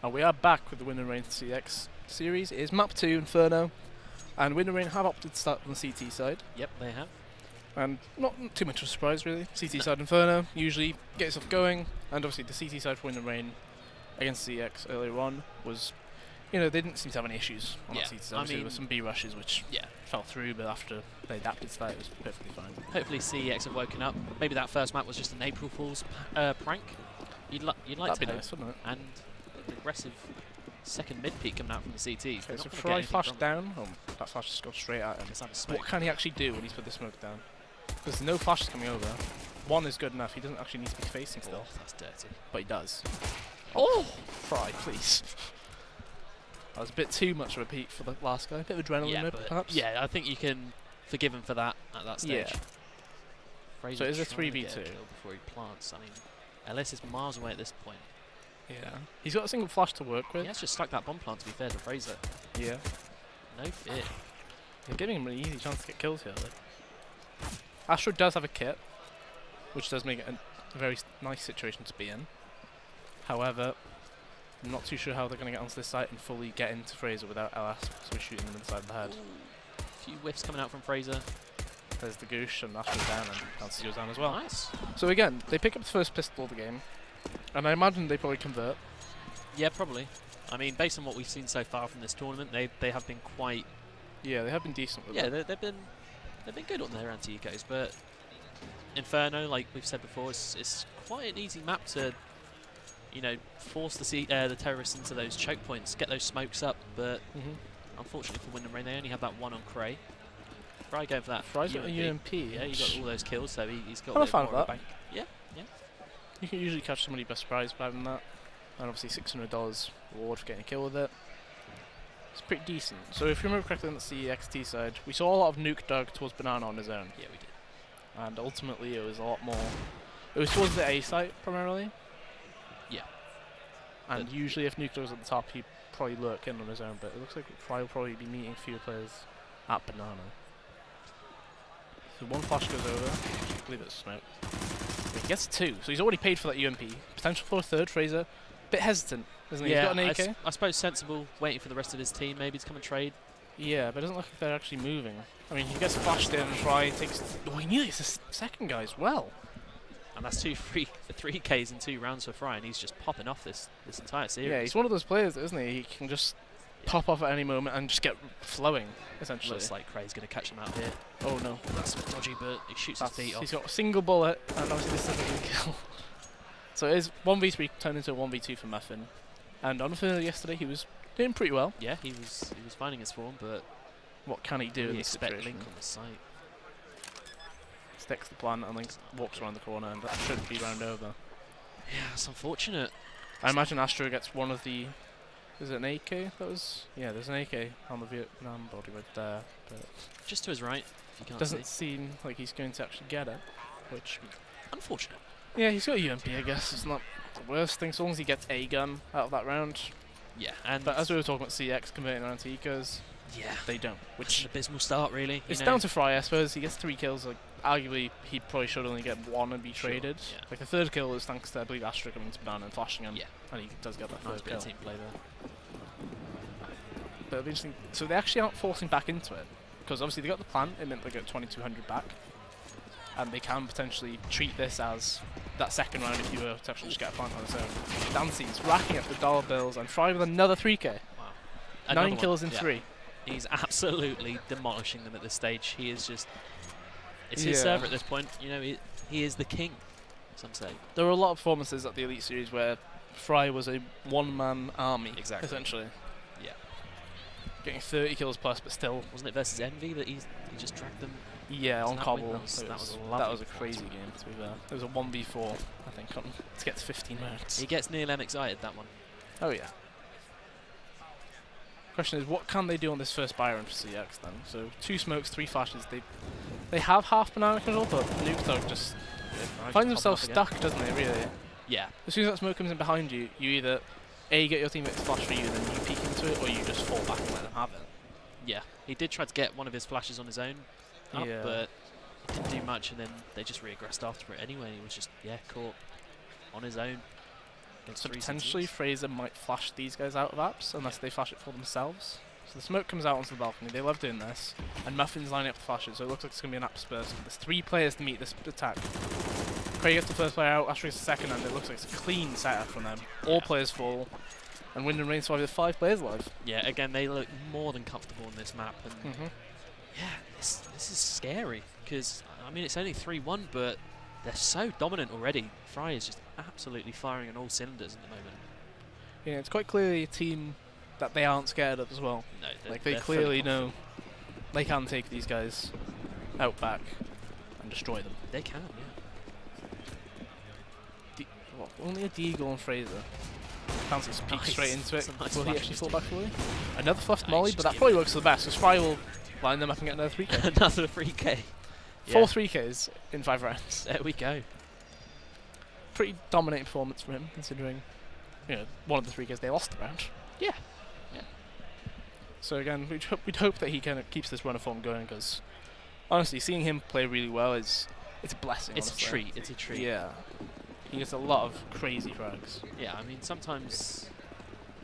And we are back with the Wind and Rain CX series. It is map 2, Inferno. And Wind and Rain have opted to start on the CT side. Yep, they have. And not too much of a surprise, really. CT side Inferno usually get yourself going. And obviously the CT side for Wind and Rain against CX earlier on was, you know, they didn't seem to have any issues on that CT side. Obviously, there were some B rushes which fell through, but after they adapted to that, it was perfectly fine. Hopefully CEX have woken up. Maybe that first map was just an April Fool's prank. You'd like That'd to be hope. nice, wouldn't it? And the aggressive second mid peak coming out from the CTs. Okay, so Fry flashed down. Oh, that flash just got straight at him. What What can he actually do when he's put the smoke down? Because no flashes coming over. One is good enough. He doesn't actually need to be facing still. Oh, that's dirty. But he does. Oh! Fry, please. That was a bit too much of a peak for the last guy. A bit of adrenaline, perhaps? Yeah, I think you can forgive him for that at that stage. Yeah. So it is a 3v2. Before he plants. I mean, Ellis is miles away at this point. Yeah. He's got a single flash to work with. He has just stuck that bomb plant, to be fair to Fraser. Yeah. No fear. They're giving him an easy chance to get kills here, though. Astro does have a kit, which does make it a very nice situation to be in. However, I'm not too sure how they're going to get onto this site and fully get into Fraser without LS, so we're shooting them inside the head. Ooh. A few whiffs coming out from Fraser. There's the Goosh, and Astro's down, and Bouncy goes down as well. Nice. So again, they pick up the first pistol of the game, and I imagine they probably convert. Yeah, probably. I mean, based on what we've seen so far from this tournament, they have been quite... Yeah, they have been decent with it. Yeah, they've been good on their anti-ecos, but Inferno, like we've said before, it's quite an easy map to, you know, force the terrorists into those choke points, get those smokes up, but unfortunately for Wind and Rain, they only have that one on Cray. Fry going for that. Fry's got a UMP. Yeah, he got all those kills, so he's got I'm a a bit fan more of of that. a bank. Yeah, yeah. You can usually catch somebody by surprise by having that. And obviously $600 reward for getting a kill with it. It's pretty decent. So if you remember correctly on the CEXT side, we saw a lot of nuke dug towards Banana on his own. Yeah, we did. And ultimately it was a lot more... It was towards the A site, primarily. Yeah. And usually if nuke dug's at the top, he'd probably lurk in on his own, but it looks like Fry will probably be meeting fewer players at Banana. So one flash goes over. I believe it's smoke. He gets 2, so he's already paid for that UMP. Potential for a third, Fraser. Bit hesitant, isn't he? Yeah, He's got an AK. I suppose sensible, waiting for the rest of his team maybe to come and trade. Yeah, but it doesn't look like they're actually moving. I mean, he gets flashed in and Fry takes... Oh, he nearly gets the second guy as well. And that's 3 Ks in 2 rounds for Fry, and he's just popping off this entire series. Yeah, he's one of those players, isn't he? He can just pop off at any moment and just get flowing, essentially. Looks like Cray's going to catch him out here. Oh no. That's a bit dodgy, but he shoots his feet off. He's got a single bullet, and obviously this doesn't kill. So it is 1v3 turned into a 1v2 for Muffin. And on Inferno yesterday, he was doing pretty well. Yeah, he was finding his form, but what can he do in this situation? Link on the site. Sticks the plan and then walks around the corner, and that should be round over. Yeah, it's unfortunate. I imagine Astro gets one of the... Is it an AK? That was... Yeah, there's an AK on the Vietnam body right there. But just to his right, if you can't doesn't seem like he's going to actually get it, which... Unfortunate. Yeah, he's got a UMP, I guess. It's not the worst thing, so long as he gets a gun out of that round. Yeah, and... But as we were talking about CX converting their anti-ecos, they don't. Which is an abysmal start, really. It's down to Fry, I suppose. He gets 3 kills. Like, arguably, he probably should only get 1 and be traded. Yeah. Like, the third kill is thanks to, I believe, Astro coming to Banana and flashing him. Yeah. And he does get that nice third bit kill. of team play there. But it'll be interesting. So they actually aren't forcing back into it. Because obviously they got the plant, it meant they got 2200 back. And they can potentially treat this as that second round if you were to actually just get a plant on its own. Dancy's racking up the dollar bills and Fry with another 3k. Wow. 9 kills in 3. He's absolutely demolishing them at this stage. He is just... It's his server at this point. You know, he is the king, some say. There were a lot of performances at the Elite Series where Fry was a one-man army, essentially. Yeah. Getting 30 kills plus, but still... Wasn't it versus Envy that he just dragged them? Yeah, on Cobble. That was a crazy game, to be fair. It was a 1v4, I think, to get to 15 rounds. He gets near excited, that one. Oh, yeah. Question is, what can they do on this first buy round for CX then? So 2 smokes, 3 flashes. They have half banana control, but Nuke Dog just finds himself stuck, doesn't he? Really? Yeah. As soon as that smoke comes in behind you, you either A, get your teammates to flash for you, then you peek into it, or you just fall back and let them have it. Yeah. He did try to get one of his flashes on his own, but it didn't do much, and then they just reaggressed after it anyway. He was just caught on his own. Against So three potentially CTs. Fraser might flash these guys out of apps unless they flash it for themselves. So the smoke comes out onto the balcony. They love doing this, and Muffin's lining up the flashes. So it looks like it's gonna be an app burst. But there's 3 players to meet this attack. Craig gets the first player out. Astro gets the second, and it looks like it's a clean setup from them. All players fall, and Wind and Rain survive with 5 players alive. Yeah, again, they look more than comfortable in this map, and yeah, this is scary because I mean it's only 3-1, but they're so dominant already. Fry is just absolutely firing on all cylinders at the moment. Yeah, it's quite clearly a team that they aren't scared of as well. No, Like they they're clearly fully know they can take these guys out back and destroy them. confident. They can, yeah. Only a Deagle and Fraser. Fancy just peek Nice. straight into it. That's a nice Will he flash actually from fall his back fully? Another fluffed No, molly, he's but just that probably giving works for the best because Fry will line them up and get another 3k. Another 3k. 4 3ks in 5 rounds. There we go. Pretty dominating performance from him, considering one of the 3ks they lost the round. Yeah. Yeah. So again, we'd hope that he kind of keeps this run of form going because honestly, seeing him play really well it's a blessing. It's honestly. a treat. It's a treat. Yeah, he gets a lot of crazy frags. Yeah, I mean, sometimes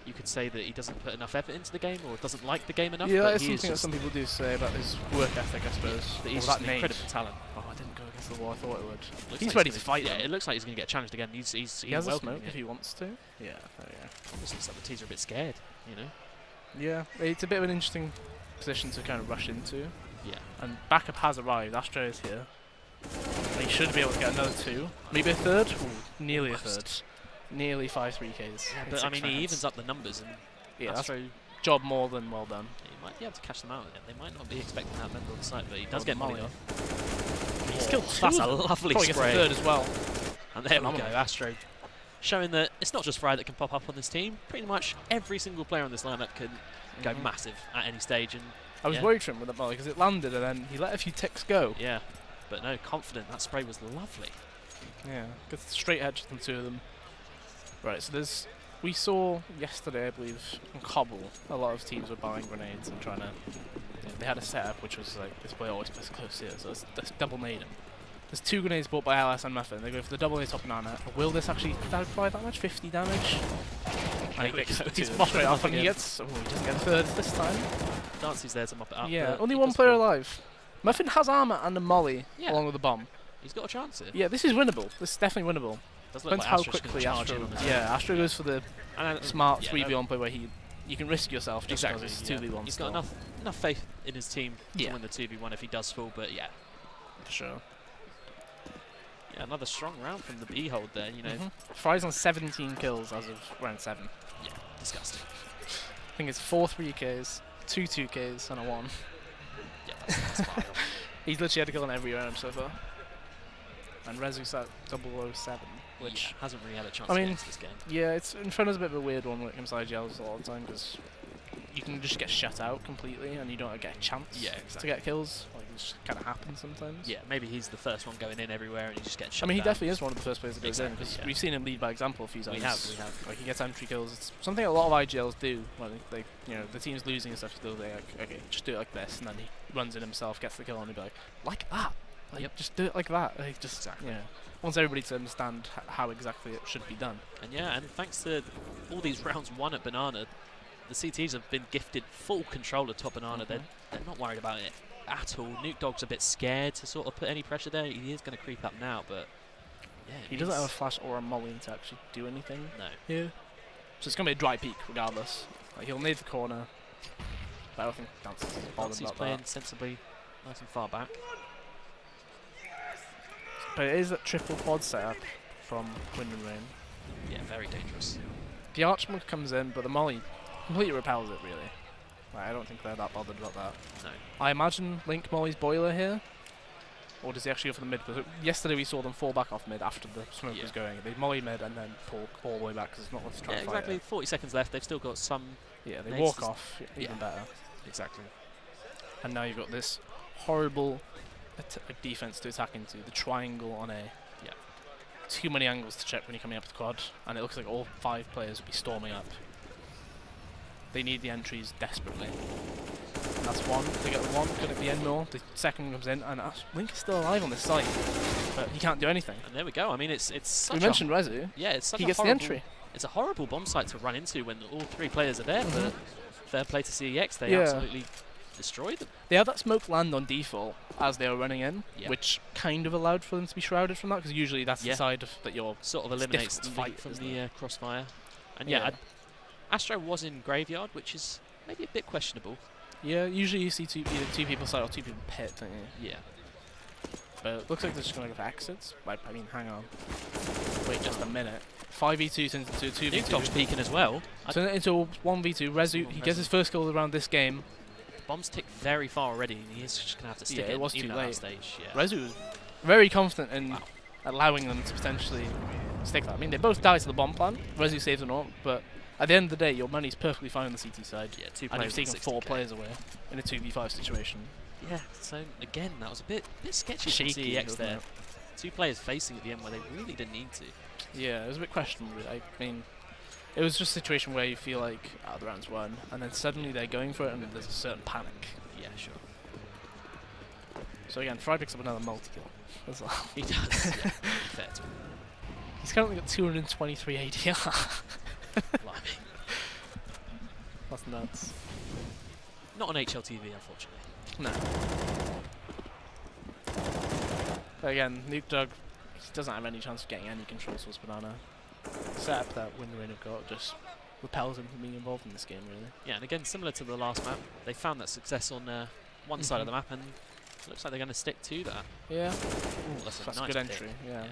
you could say that he doesn't put enough effort into the game or doesn't like the game enough. Yeah, but that is he something that some people do say about his work ethic, I suppose. But he's Or just that an nade. incredible talent. Oh, I didn't go against the wall. I thought it would. Looks He's like ready gonna- to fight. Yeah, though. it looks like he's going to get challenged again. He He has a welcoming smoke it. if he wants to. Yeah, there you go. Almost looks like the teams are a bit scared, you know? Yeah, it's a bit of an interesting position to kind of rush into. Yeah. And backup has arrived. Astro is here. And he should be able to get another 2. Maybe a third? Ooh, nearly Almost. a third. Nearly 5 3Ks. Yeah, in but I 6 mean, he rounds. evens up the numbers, and Yeah, that's Astro, job more than well done. he might be able to catch them out again. They might not be expecting that member on the side, but he does Oh, get Molly. molly off. He's killed 2. That's a of them. lovely Probably gets a spray. third as well. And there we go, Phenomenal. Astro. Showing that it's not just Fry that can pop up on this team. Pretty much every single player on this lineup can go Mhm. massive at any stage. And I was yeah. worried for him with that volley because it landed and then he let a few ticks go. yeah, but no, confident. That spray was lovely. Yeah, gets straight edge from 2 of them. Right, so we saw yesterday, I believe, in Cobble, a lot of teams were buying grenades and trying to. They had a setup which was like this player always plays close here, so it's double nade him. There's 2 grenades bought by LS and Muffin. They go for the double nade top banana. Will this actually apply that much? 50 damage? And he gets He's straight mopping off, and he again. gets. Oh, he doesn't get a third this time. Dancy's there to mop it up. Yeah, but only he 1 does player fall. alive. Muffin has armor and a molly Yeah. along with a bomb. He's got a chance here. Yeah, this is winnable. This is definitely winnable. Does look Depends like how Astro's gonna quickly charge Astro. in on this. Yeah, Astro goes for the And, smart yeah, 3v1 play where you can risk yourself just Exactly. because it's yeah. 2v1 He's still. got enough faith in his team Yeah. to win the 2v1 if he does fall. But yeah, For sure. yeah, another strong round from the B hold there. You know, Fry's on 17 kills as of round 7. yeah, disgusting. I think it's 4 3Ks, 2 2Ks, and a 1. Yeah, that's fine. He's literally had a kill on every round so far. And Rezu's at 007, which, yeah, hasn't really had a chance I to mean, get into this game. yeah, it's Inferno's a bit of a weird one when it comes to IGLs a lot of the time because you can just get shut out completely and you don't get a chance Yeah, to exactly. get kills. Like, it just kind of happens sometimes. Yeah, maybe he's the first one going in everywhere and he just gets shut I mean, he down. definitely is one of the first players that goes in Exactly, because yeah. we've seen him lead by example a few times. We have. Like he gets entry kills. It's something a lot of IGLs do when they the team's losing and stuff. They'll be like, okay, just do it like this, and then he runs in himself, gets the kill, and he'll be like that. Like, Yep. just do it like that. Like, just Exactly. yeah. Wants everybody to understand how exactly it should be done. And yeah, and thanks to all these rounds won at Banana, the CTs have been gifted full control of top Banana. They're not worried about it at all. Nuke Dog's a bit scared to sort of put any pressure there. He is going to creep up now, but yeah, He doesn't have a flash or a molly to actually do anything. no. Yeah. So it's gonna be a dry peak regardless. Like, he'll need the corner. But I don't think Dancy's bothered Dancy's about playing that. sensibly, nice and far back. But it is a triple quad setup from Wind and Rain. Yeah, very dangerous. The Archmug comes in, but the molly completely repels it, really. Like, I don't think they're that bothered about that. No. I imagine Link molly's boiler here. Or does he actually go for the mid? Because yesterday we saw them fall back off mid after the smoke Yeah. was going. They molly mid and then pull all the way back because it's not worth trying Yeah, to fight exactly. it. 40 seconds left. They've still got some. Yeah, they Next walk is- off even yeah. better. Exactly. And now you've got this horrible defense to attack into. The triangle on A. Yeah. Too many angles to check when you're coming up the quad. And it looks like all 5 players will be storming up. They need the entries desperately. And that's 1. They get the 1, good at the end more. The second comes in, and Link is still alive on this site. But he can't do anything. And there we go. I mean, it's such We mentioned Rezu. yeah, it's such He a gets the horrible, entry. it's a horrible bomb site to run into when all 3 players are there. But fair play to CEX, they Yeah. absolutely destroyed them. They had that smoke land on default as they were running in, Yeah. which kind of allowed for them to be shrouded from that, because usually that's Yeah. the side that you're... Sort of It's eliminates the difficult to fight fight, from isn't the crossfire. And Yeah. Astro was in graveyard, which is maybe a bit questionable. Yeah, usually you see either 2 people side or 2 people pit, don't you? Yeah. But it looks like they're just going to go for exits. I mean, hang on. Wait just a minute. 5v2 turns into a 2v2. Nuketox's peeking as well. Turns it into a 1v2. Rezu, he gets his first goal around this game. The bomb's ticked very far already, and he is just going to have to stick Yeah, it was even too at late. that stage. Yeah. Rezu was very confident in Wow. allowing them to potentially stick that. I mean, they both died to the bomb plant. Rezu saves an AWP, but at the end of the day, your money's perfectly fine on the CT side. Yeah, 2 And players. you've taken 4 60K. players away in a 2v5 situation. Yeah, so again, that was a bit sketchy from Shaky, CEX wasn't there. it? 2 players facing at the end where they really didn't need to. Yeah, it was a bit questionable. I mean, it was just a situation where you feel like, the round's won, and then suddenly they're going for it, and there's a certain panic. Yeah, sure. So again, Fry picks up another multi-kill as well. He does, yeah. Fair to him. He's currently got 223 ADR. Blimey. That's nuts. Not on HLTV, unfortunately. No. But again, Nuke Dog, he doesn't have any chance of getting any control towards Banana. Except that Wind Rain have got just repels him from being involved in this game, really. Yeah, and again, similar to the last map, they found that success on one side of the map, and it looks like they're going to stick to that. Yeah. Ooh, that's a That's nice a good pick. entry, yeah.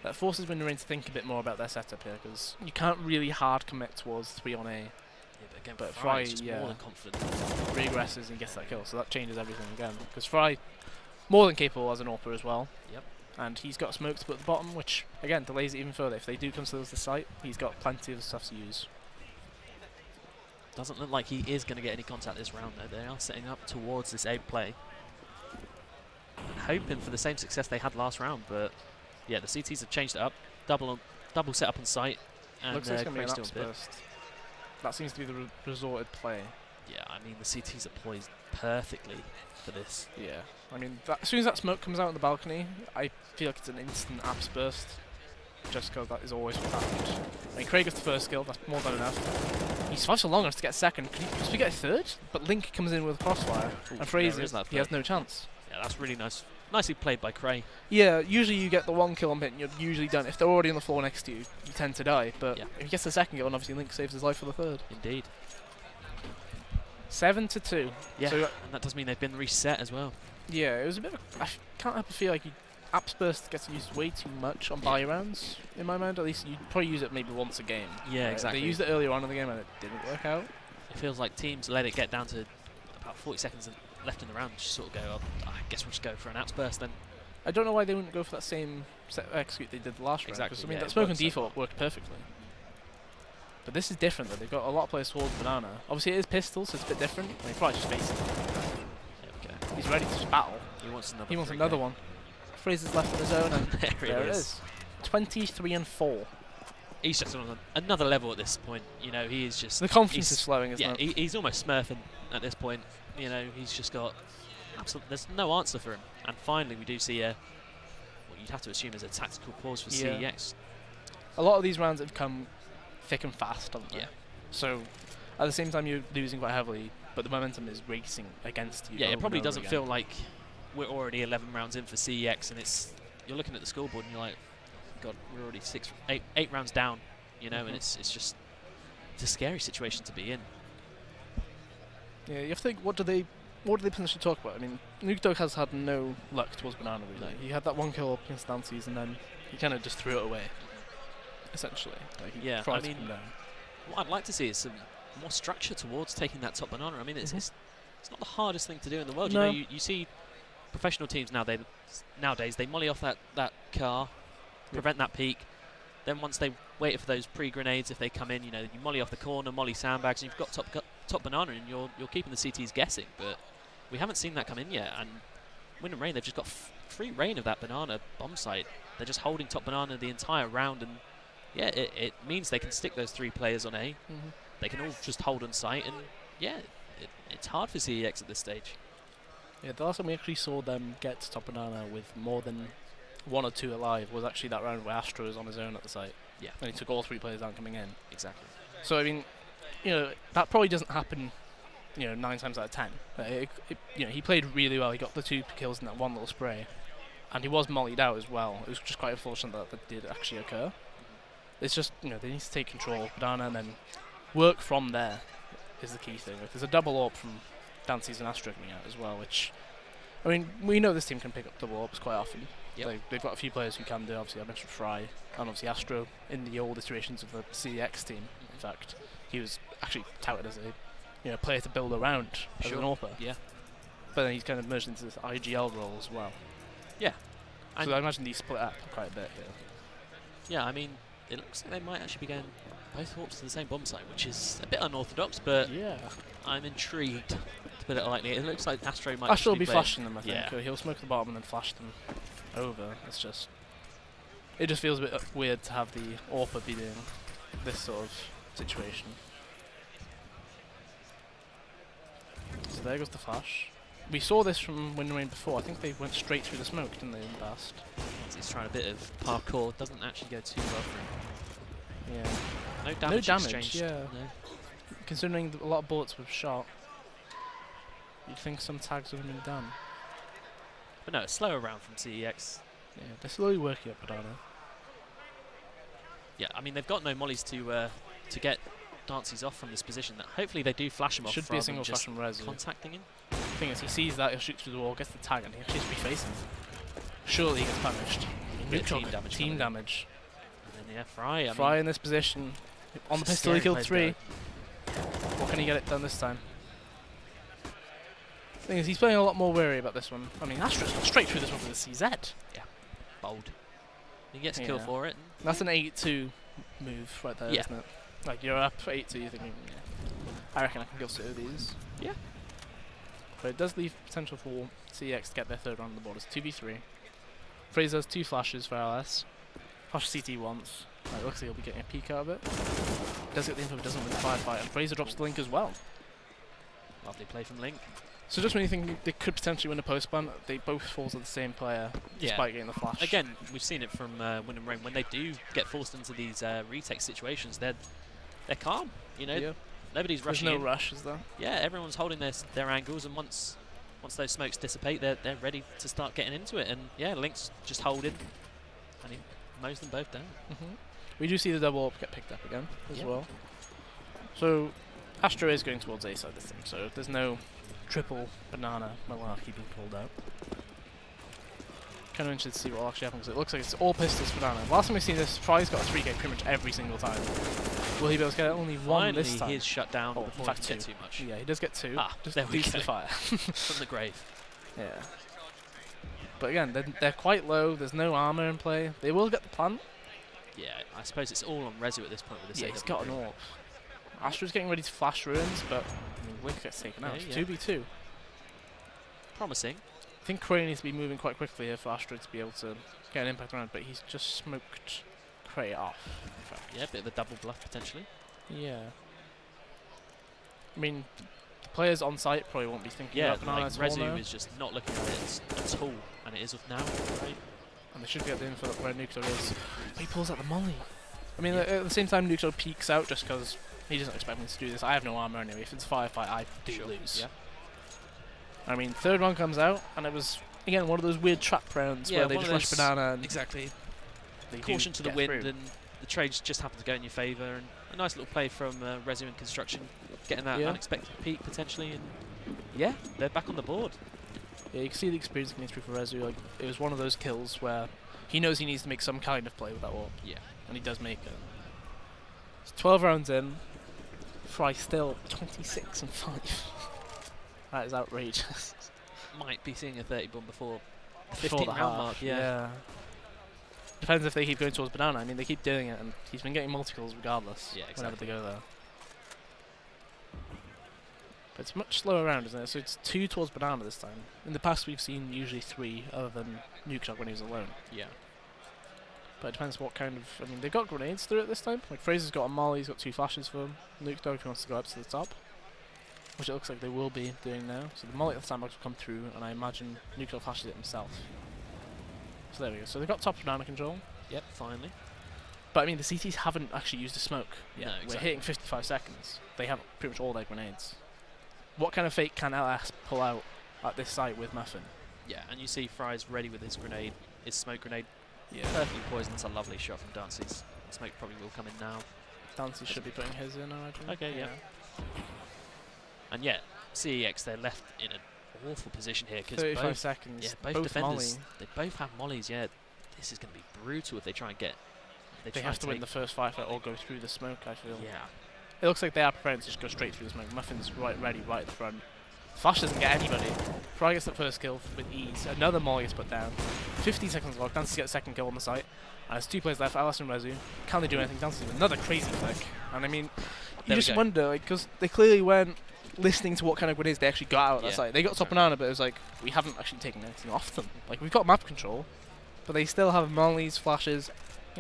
That forces Wind Rain to think a bit more about their setup here, because you can't really hard commit towards 3 on A. Yeah, but again, But Fry is Fry, just yeah. more than confident. Regresses and gets that kill, so that changes everything again. Because Fry, more than capable as an AWPer as well. Yep. And he's got smoke to put at the bottom, which, again, delays it even further. If they do come to the site, he's got plenty of stuff to use. Doesn't look like he is going to get any contact this round, though. They are setting up towards this A play. And hoping for the same success they had last round, but yeah, the CTs have changed it up. Double setup on site, and Looks like it's going to be an Craig's still a bit. burst. That seems to be the resorted play. Yeah, I mean, the CTs are poised perfectly for this. Yeah. I mean, as soon as that smoke comes out on the balcony, I feel like it's an instant apps burst. Just because that is always what happens. I mean, Craig gets the first kill, that's more than enough. He survives for long enough to get second. Can he possibly get a third? But Link comes in with a crossfire, Ooh, and Fraser, there is that he has play. no chance. Yeah, that's really nice. Nicely played by Cray. Yeah, usually you get the 1 kill on pit and you're usually done. If they're already on the floor next to you, you tend to die. But Yeah. if he gets the second kill, and obviously Link saves his life for the third. Indeed. 7-2. Yeah, So, and that does mean they've been reset as well. yeah, it was a bit of a, I can't help but feel like apps burst gets used way too much on buy rounds, in my mind. At least you'd probably use it maybe once a game. Yeah, exactly. They used it earlier on in the game and it didn't work out. It feels like teams let it get down to about 40 seconds left in the round, just sort of go, oh, I guess we'll just go for an apps burst then. I don't know why they wouldn't go for that same set execute they did the last round. Exactly, 'Cause, I mean, yeah, that it smoke and works so default worked perfectly. But this is different though. They've got a lot of players towards Banana. Obviously it is pistol, so it's a bit different. I mean, probably just face it. There we go. He's ready to just battle. He wants another. He wants 3K. another one. Fraser's left on his own and There it is. 23-4. He's just on another level at this point. You know, he is just. The confidence he's- is slowing, isn't Yeah, it? he's almost smurfing at this point. You know, he's just got. There's no answer for him. And finally, we do see what you'd have to assume is a tactical pause for Yeah. CEX. A lot of these rounds have come thick and fast, haven't they? Yeah. So, at the same time, you're losing quite heavily, but the momentum is racing against you. Yeah, over it probably and over doesn't again. feel like we're already 11 rounds in for CEX, and you're looking at the scoreboard and you're like, God, we're already 8 rounds down, you know, and it's a scary situation to be in. Yeah, you have to think, what do they potentially talk about? I mean, Nuke Dog has had no luck towards Banana, really. No. He had that 1 kill against Nancy's, and then he kind of just threw it away, essentially. Like he Yeah, tried I to mean, come down. What I'd like to see is some more structure towards taking that top banana. I mean, it's not the hardest thing to do in the world. No. You know, you see professional teams nowadays they molly off that car, prevent that peak. Then once they wait for those pre-grenades, if they come in, you know, you molly off the corner, molly sandbags, and you've got top banana, and you're keeping the CTs guessing. But we haven't seen that come in yet. And Wind and Rain, they've just got free reign of that banana bomb site. They're just holding top banana the entire round, and yeah, it means they can stick those 3 players on A. They can all just hold on site, and yeah, it's hard for CEX at this stage. Yeah, the last time we actually saw them get to top Banana with more than 1 or 2 alive was actually that round where Astro was on his own at the site. Yeah. And he took all 3 players down coming in. Exactly. So I mean, that probably doesn't happen, 9 times out of 10. He played really well. He got the 2 kills in that one little spray, and he was mollied out as well. It was just quite unfortunate that did actually occur. It's just, they need to take control of Banana and then work from there is the key thing. There's a double AWP from Dancy's and Astro coming out as well, which, I mean, we know this team can pick up double AWPs quite often. Yep. They've got a few players who can do. Obviously, I mentioned Fry, and obviously Astro in the old iterations of the CEX team. In fact, he was actually touted as a player to build around as an AWPer. Yeah. But then he's kind of merged into this IGL role as well. Yeah. So I imagine these split up quite a bit here. Yeah, I mean, it looks like they might actually be going both AWPs to the same bomb site, which is a bit unorthodox, but yeah, I'm intrigued, to put it lightly. It looks like Astro might Astro will be play flashing them, I think. Yeah. He'll smoke the bottom and then flash them over. It just feels a bit weird to have the AWPer be doing this sort of situation. So there goes the flash. We saw this from Win Rain before. I think they went straight through the smoke, didn't they, in the past? He's trying a bit of parkour. Doesn't actually go too well for him. Yeah. No damage, exchanged. Yeah. No. Considering a lot of bullets were shot, you'd think some tags would have been done. But no, a slower round from CEX. Yeah, they're slowly working up Banana. Yeah, I mean, they've got no mollies to get Dancy's off from this position. That hopefully they do flash him off. Should be a single flash from Rezu. Contacting him. The thing is, he sees that, he'll shoot through the wall, gets the tag, and he actually has to be facing. Surely he gets punished. Bit of team damage. And then, yeah, Fry. Fry in this position. On the pistol, he killed 3. What can he get it done this time? The thing is, he's playing a lot more wary about this one. I mean, Astro's gone straight through this one with the CZ. Yeah, bold. He gets a kill for it. That's an 8-2 move right there, isn't it? Like, you're up 8-2, you're thinking, I reckon I can kill 2 of these. Yeah. But it does leave potential for CEX to get their 3rd round on the board. It's 2v3. Fraser has 2 flashes for LS. Flash CT once. Right, looks like he'll be getting a peek out of it. Does get the info, but doesn't win the firefight. And Fraser drops the Link as well. Lovely play from Link. So just when you think they could potentially win a post ban, they both fall to the same player despite getting the flash. Again, we've seen it from Win and Rain. When they do get forced into these retake situations, they're calm. Nobody's rushing. There's no rush, is there? Yeah, everyone's holding their angles, and once those smokes dissipate, they're ready to start getting into it. And yeah, Link's just holding, and he mows them both down. We do see the double AWP get picked up again as well. So Astro is going towards A side this thing, so there's no triple Banana malarkey being pulled out. Kind of interested to see what will actually happen, because it looks like it's all pistols Banana. Last time we've seen this, Fry's got a 3K pretty much every single time. Will he be able to get only one this time? He is shut down before in fact, he can get too much. Yeah, he does get 2. Just there we go. The fire. From the grave. Yeah. But again, they're quite low. There's no armor in play. They will get the plant. Yeah, I suppose it's all on Rezu at this point with this. Yeah, he's got an AWP. Astro's getting ready to flash ruins, but I mean, Link gets taken out. 2v2. Promising. I think Cray needs to be moving quite quickly here for Astro to be able to get an impact around, but he's just smoked Cray off. Yeah, a bit of a double bluff potentially. Yeah. I mean, the players on site probably won't be thinking about Banana at all now. Rezu is just not looking at it at all, and it is now. Right? And they should get the info where Nuclear is. But he pulls out the molly. I mean, at the same time, Nuclear peeks out just because he doesn't expect me to do this. I have no armor anyway. If it's a firefight, I do lose. Yeah. I mean, 3rd round comes out, and it was, again, one of those weird trap rounds where they just rush Banana. And exactly. Caution to the wind, and the trades just happen to go in your favour. And a nice little play from Rezu in construction, getting that unexpected peak potentially. And yeah, they're back on the board. Yeah, you can see the experience coming through for Rezu. Like, it was one of those kills where he knows he needs to make some kind of play with that AWP. Yeah. And he does make it. It's 12 rounds in. Fry still 26 and 5. That is outrageous. Might be seeing a 30 bomb before the 15 round half, mark. Yeah. Depends if they keep going towards Banana. I mean, they keep doing it, and he's been getting multi-kills regardless. Yeah, exactly. Whenever they go there. But it's much slower round, isn't it? So it's 2 towards Banana this time. In the past, we've seen usually 3, other than Nuke when he was alone. Yeah. But it depends what kind of... I mean, they've got grenades through it this time. Like, Fraser's got a molly, he's got 2 flashes for him. Nuke Dog, if he wants to go up to the top. Which it looks like they will be doing now. So the molly at the sandbox will come through, and I imagine Nuke Dog flashes it himself. So there we go. So they've got top Banana control. Yep, finally. But I mean, the CTs haven't actually used a smoke yet. No, We're exactly. hitting 55 seconds. They have pretty much all their grenades. What kind of fake can LS pull out at this site with Muffin? Yeah, and you see Fry's ready with his grenade, his smoke grenade. Yeah. Perfectly poisoned. That's a lovely shot from Dancy's. Smoke probably will come in now. Dancy should be putting his in, I imagine. Okay, yeah. And yeah, CEX, they're left in an awful position here because 35 both, seconds. yeah, both defenders, Molly. they both have mollies. Yeah, this is going to be brutal if they try and get. They have to win the first firefight or go through the smoke, I feel. Yeah. It looks like they are preparing to just go straight through the smoke. Muffin's ready right at the front. Flash doesn't get anybody. Fry gets the first kill with ease. Another molly gets put down. 15 seconds left. Dancy gets a second kill on the site. And there's 2 players left, Alice and Rezu. Can they do anything? Dancy with another crazy flick. And I mean, you just wonder, because they clearly weren't listening to what kind of grenades they actually got out of that site. They got top banana, but it was like, we haven't actually taken anything off them. Like, we've got map control, but they still have mollies, flashes,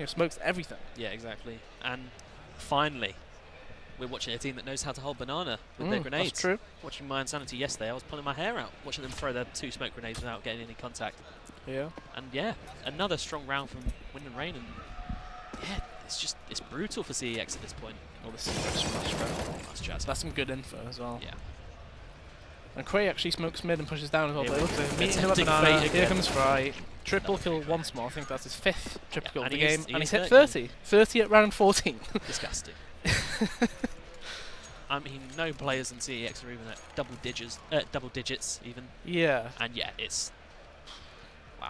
smokes, everything. Yeah, exactly. And finally, we're watching a team that knows how to hold banana with their grenades. That's true. Watching my Insanity yesterday, I was pulling my hair out watching them throw their 2 smoke grenades without getting any contact. Yeah. And yeah, another strong round from Wind and Rain, and yeah, it's brutal for CEX at this point. Oh, this is that's some good info as well. Yeah. And Quay actually smokes mid and pushes down as well. Yeah, But it looks like meeting him at attempting banana. fate Here again. comes Fry. Triple kill once more. I think that's his 5th triple kill of the and he game. is- he And is he's hit hurting. 30. 30 at round 14. Disgusting. I mean, no players in CEX are even at double digits even. Yeah. And yeah, it's wow.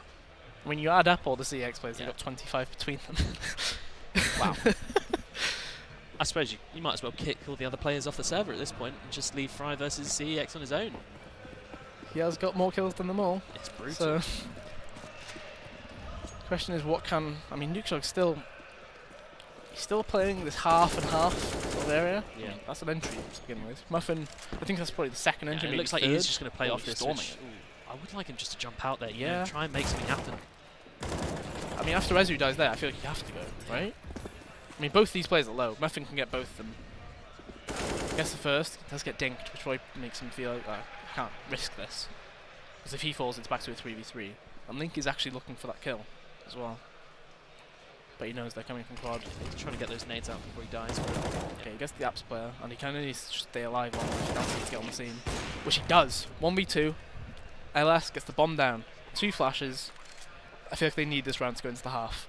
When you add up all the CX players, Yeah. they've got 25 between them. Wow. I suppose you might as well kick all the other players off the server at this point and just leave Fry versus CEX on his own. He has got more kills than them all. It's brutal. So, question is, what can... I mean, Nukeshog's still... He's still playing this half and half sort of area. Yeah. That's an entry to begin with. Muffin, I think that's probably the second entry. It maybe looks like third. he's just going to play Oh, off this. storming Which, it. I would like him just to jump out there, you know, Yeah. try and make something happen. I mean, after Rezu dies there, I feel like you have to go, right? I mean, both these players are low. Muffin can get both of them. Gets the first, does get dinked, which probably makes him feel like, I can't risk this. Because if he falls, it's back to a 3v3. And Link is actually looking for that kill as well. But he knows they're coming from quad. He's trying to get those nades out before he dies. Okay, he gets the apps player, and he kind of needs to stay alive long enough to get on the scene. Which he does. 1v2. LS gets the bomb down. 2 flashes. I feel like they need this round to go into the half.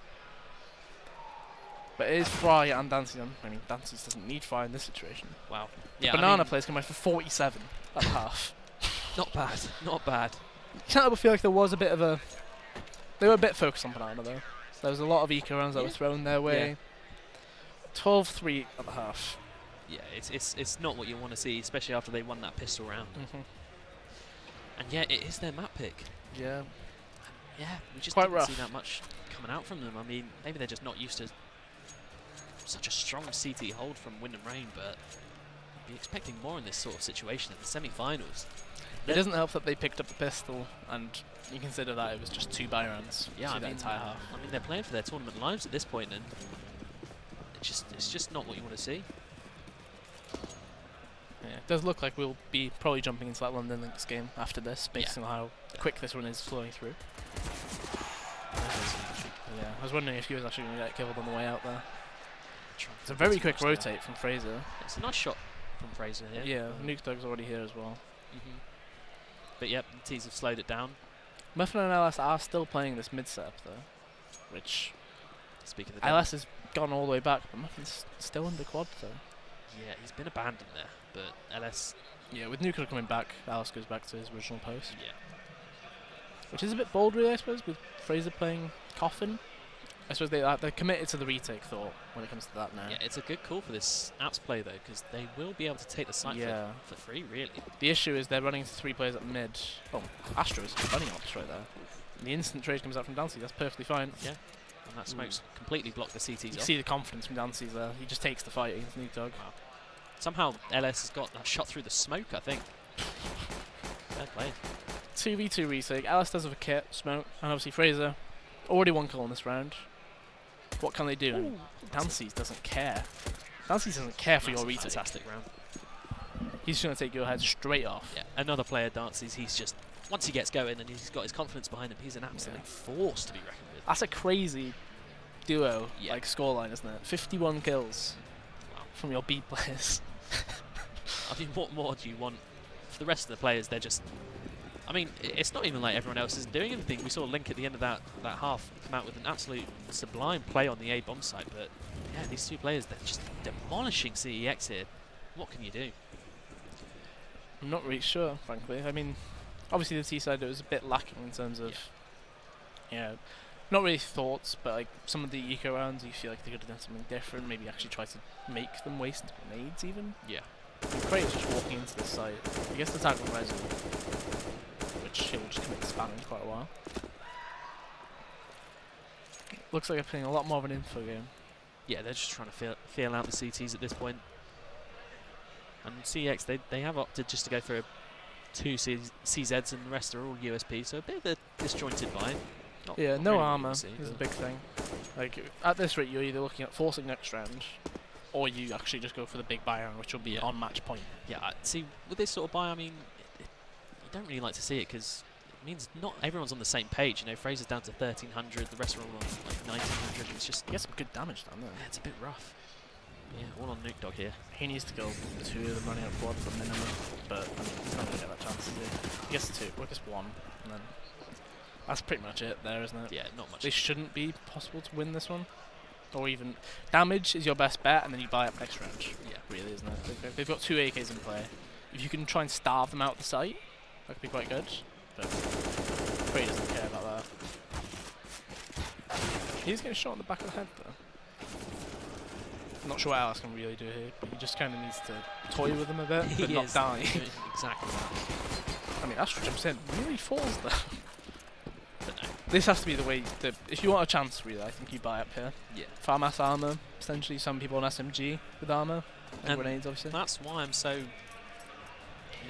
But it is Fry and Dancy. I mean, Dancy doesn't need Fry in this situation. Wow. The Yeah, banana I mean, players come out for 47 at the half. not bad. Not bad. You can't ever feel like there was a bit of a... They were a bit focused on banana though. There was a lot of eco rounds that were thrown their way. 12-3 at the half. Yeah, it's not what you want to see, especially after they won that pistol round. And yeah, it is their map pick. Yeah. Yeah, we just Quite didn't rough. see that much coming out from them. I mean, maybe they're just not used to such a strong CT hold from Wind and Rain, but I'd be expecting more in this sort of situation in the semi-finals. It doesn't help that they picked up the pistol, and you consider that it was just 2 buy rounds. Yeah, that entire half. I mean, they're playing for their tournament lives at this point, and it's just not what you want to see. Yeah, it does look like we'll be probably jumping into that London Lynx game after this, based on how quick this one is flowing through. Yeah, I was wondering if he was actually going to get killed on the way out there. It's a very quick rotate from Fraser. It's a nice shot from Fraser here. Yeah, Nuke Dog's already here as well. But yep, the T's have slowed it down. Muffin and LS are still playing this mid setup though, which Speaking of the LS has gone all the way back, but Muffin's still under quad though. yeah, he's been abandoned there, but LS, Yeah, with Nuke coming back, LS goes back to his original post, yeah. which is a bit bold really, I suppose, with Fraser playing Coffin. I suppose they're committed to the retake thought when it comes to that now. Yeah, it's a good call for this apps play though, because they will be able to take the site for free, really. The issue is they're running 3 players at mid. Oh, Astro's bunny ops right there. And the instant trade comes out from Dancy, that's perfectly fine. Yeah, and that smoke's completely blocked the CTs You off. see the confidence from Dancy there. He just takes the fight against Nuke Dog. Wow. Somehow LS has got that shot through the smoke, I think. Fair play. 2v2 retake. LS does have a kit, smoke, and obviously Fraser. Already 1 kill in this round. What can they do? And Dancy doesn't care. Dancy doesn't care for That's your a retake. fantastic round. He's just going to take your head straight off. Yeah, another player dances. He's just, once he gets going and he's got his confidence behind him, he's an absolute force to be reckoned with. That's a crazy duo like scoreline, isn't it? 51 kills from your B players. I mean, what more do you want for the rest of the players? They're just. I mean, it's not even like everyone else isn't doing anything. We saw Link at the end of that half come out with an absolute sublime play on the A bomb site, but yeah, these two players, they're just demolishing CEX here. What can you do? I'm not really sure, frankly. I mean, obviously the T side it was a bit lacking in terms of, you know, not really thoughts, but like some of the eco rounds, you feel like they could have done something different. Maybe actually try to make them waste nades even. Yeah. Cray is just walking into the site. He gets the tag on Resin, which he'll just commit spam in quite a while. Looks like they're playing a lot more of an info game. Yeah, they're just trying to feel out the CTs at this point. And CEX, they have opted just to go for 2 CZs and the rest are all USP, so a bit of a disjointed buy. Not no really armor is a big thing. Like at this rate, you're either looking at forcing next round, or you actually just go for the big buy round, which will be on match point. Yeah, see, with this sort of buy, I mean, you don't really like to see it because it means not everyone's on the same page. You know, Fraser's down to 1300, the rest are all on like 1900. It's just he gets some good damage down there. Yeah, it's a bit rough. Yeah, all on Nuke Dog here. He needs to go 2 of them running up quad for minimum, but I mean, he's not going to get that chance, is he? He gets 2, or just 1, and then that's pretty much it there, isn't it? Yeah, not much. They shouldn't be possible to win this one. Or even damage is your best bet, and then you buy up next round. Yeah, really, isn't it? They've got 2 AKs in play. If you can try and starve them out the site, that could be quite good. But Cray doesn't care about that. He's getting shot in the back of the head, though. I'm not sure what else can really do here, but he just kind of needs to toy with them a bit, but not die. Exactly that. I mean, Astra jumps in, really falls though. But no. This has to be the way that, if you want a chance, really, I think you buy up here. Yeah. Farm mass armor, potentially some people on SMG with armor, and grenades, obviously. That's why I'm so,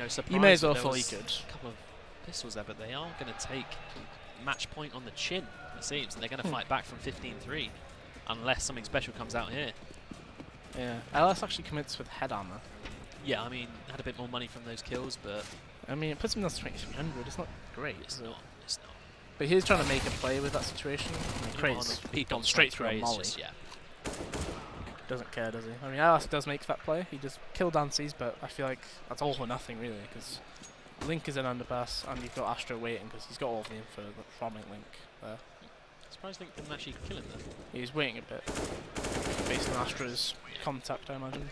surprised. You may as well fully could. A couple of pistols there, but they are going to take match point on the chin, it seems, and they're going to fight back from 15-3, unless something special comes out here. Yeah, LS actually commits with head armor. Yeah, I mean, had a bit more money from those kills, but I mean, it puts him down to 2300. It's not great. It's not. But he's trying to make a play with that situation. Cray's gone straight through a molly. Just, yeah. Doesn't care, does he? I mean, LS does make that play. He just killed Dances, but I feel like that's all or nothing, really, because Link is in underpass, and you've got Astro waiting, because he's got all of the info from Link there. Surprised Link didn't actually kill him then. He's waiting a bit, based on Astra's contact, I imagine.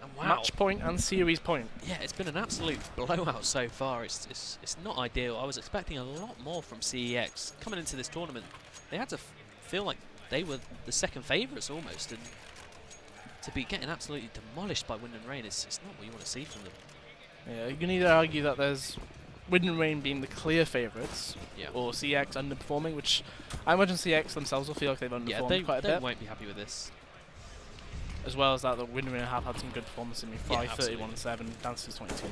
And wow. Match point and series point. Yeah, it's been an absolute blowout so far. It's not ideal. I was expecting a lot more from CEX coming into this tournament. They had to feel like they were the second favourites almost, and to be getting absolutely demolished by Wind and Rain is not what you want to see from them. Yeah, you can either argue that there's Wind and Rain being the clear favourites, or CEX underperforming, which I imagine CEX themselves will feel like they've underperformed quite a bit. They won't be happy with this. As well as that, the Wind and Rain have had some good performances. I mean, Fry 31-7, Dances 22-10.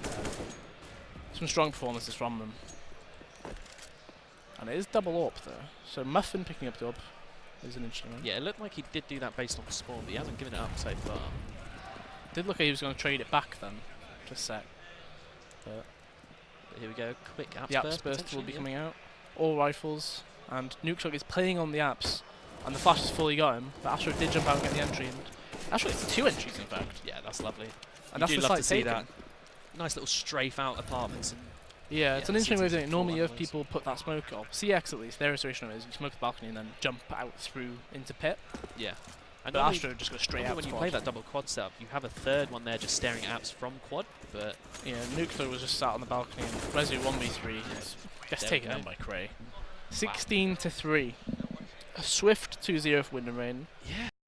Some strong performances from them. And it is double AWP though, so Muffin picking up the AWP is an interesting one. Yeah, it looked like he did do that based on the spawn, but he hasn't given it up so far. Did look like he was going to trade it back then, to CeX. But here we go, quick apps the apps burst will be coming out. All rifles, and Nuke is playing on the apps, and the flash has fully got him, but Astro did jump out and get the entry, and actually it's 2 entries in fact. Yeah, that's lovely. And that's the love to see taken. that. Nice little strafe out apartments. And yeah, it's an interesting way of doing it. Normally you have people put that smoke up. CEX at least, their iteration is you smoke the balcony and then jump out through into pit. Yeah. And Astro just goes straight out. When you play that double quad setup, you have a third one there just staring at apps from quad, but yeah, Nuke was just sat on the balcony and Resi 1v3 gets taken down by Cray. 16-3. A swift 2-0 for Wind and Rain. Yeah.